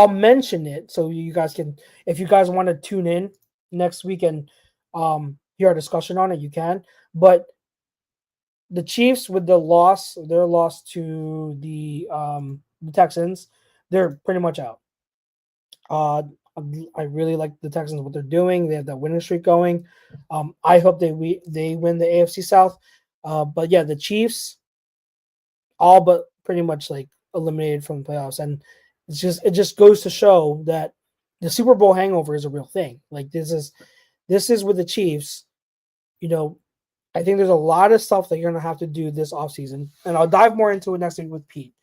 mention it so you guys can, if you guys want to tune in next week and hear our discussion on it, you can. But the Chiefs with their loss to the Texans, they're pretty much out. I really like the Texans, what they're doing. They have that winning streak going. I hope they win the AFC South. But yeah, the Chiefs all but pretty much like eliminated from the playoffs, and it just goes to show that the Super Bowl hangover is a real thing. Like this is with the Chiefs. You know, I think there's a lot of stuff that you're gonna have to do this offseason, and I'll dive more into it next week with Pete.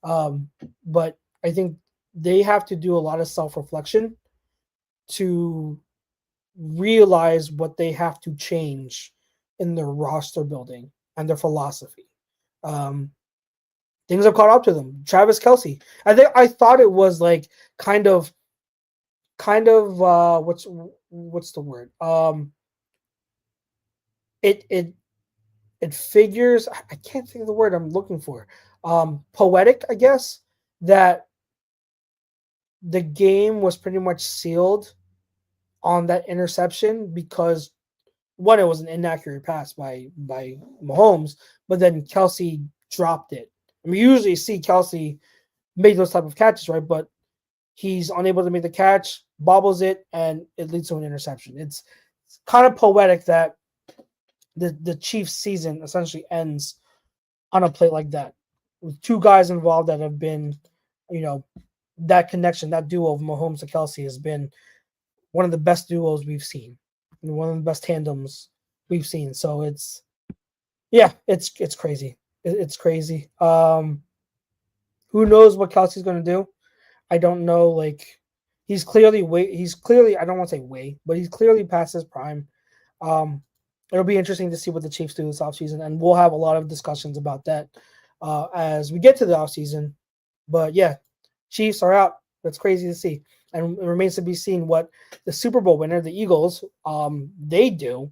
But I think they have to do a lot of self-reflection to realize what they have to change in their roster building and their philosophy. Um, things have caught up to them. Travis Kelsey. I thought it was like kind of what's the word? It it figures. I can't think of the word I'm looking for. Poetic, I guess, that the game was pretty much sealed on that interception because one, it was an inaccurate pass by Mahomes, but then Kelsey dropped it. I mean, you usually see Kelsey make those type of catches, right? But he's unable to make the catch, bobbles it, and it leads to an interception. It's kind of poetic that the Chiefs season essentially ends on a play like that with two guys involved that have been, you know, that connection, that duo of Mahomes and Kelsey has been one of the best duos we've seen, and one of the best tandems we've seen. So it's crazy. It's crazy. Who knows what Kelsey's going to do? I don't know. Like he's clearly I don't want to say way, but he's clearly past his prime. It'll be interesting to see what the Chiefs do this offseason, and we'll have a lot of discussions about that as we get to the offseason. But yeah, Chiefs are out. That's crazy to see. And it remains to be seen what the Super Bowl winner, the Eagles, they do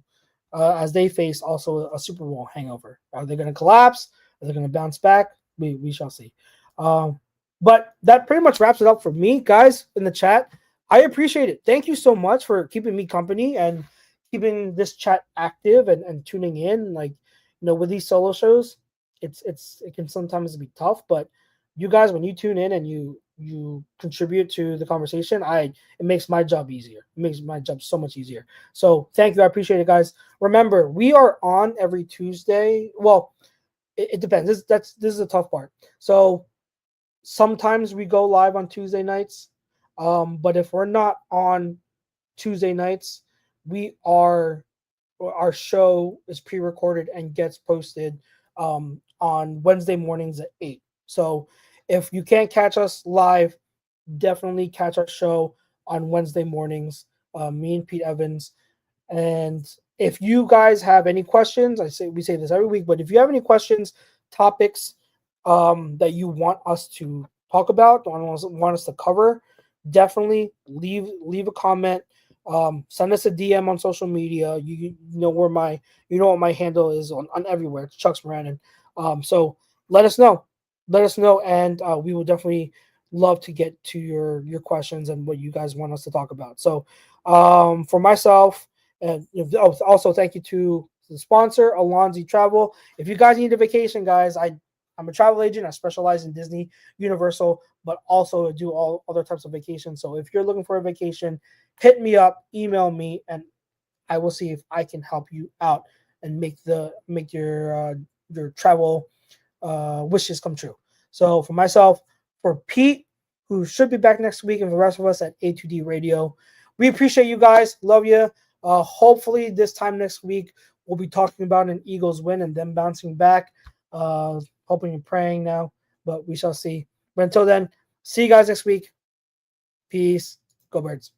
as they face also a Super Bowl hangover. Are they going to collapse? Are they going to bounce back? We shall see. But that pretty much wraps it up for me, guys, in the chat. I appreciate it. Thank you so much for keeping me company and keeping this chat active and tuning in. Like, with these solo shows, it can sometimes be tough, but you guys, when you tune in and you contribute to the conversation, it makes my job easier. It makes my job so much easier. So thank you. I appreciate it, guys. Remember, we are on every Tuesday. Well, it depends. This is the tough part. So sometimes we go live on Tuesday nights. But if we're not on Tuesday nights, our show is pre-recorded and gets posted on Wednesday mornings at 8. So if you can't catch us live, definitely catch our show on Wednesday mornings. Me and Pete Evans. And if you guys have any questions, we say this every week, but if you have any questions, topics that you want us to talk about, want us to cover, definitely leave a comment. Send us a DM on social media. You know what my handle is on everywhere. It's Chuck's Moranin. So let us know. And we will definitely love to get to your questions and what you guys want us to talk about. So for myself, and also thank you to the sponsor, Alonzi Travel. If you guys need a vacation, guys, I'm a travel agent. I specialize in Disney, Universal, but also do all other types of vacations. So if you're looking for a vacation, hit me up, email me, and I will see if I can help you out and make your travel wishes come true. So for myself, for Pete, who should be back next week, and for the rest of us at A2D Radio, we appreciate you guys. Love you. Hopefully this time next week, we'll be talking about an Eagles win and them bouncing back. Hoping and praying now, but we shall see. But until then, see you guys next week. Peace. Go Birds.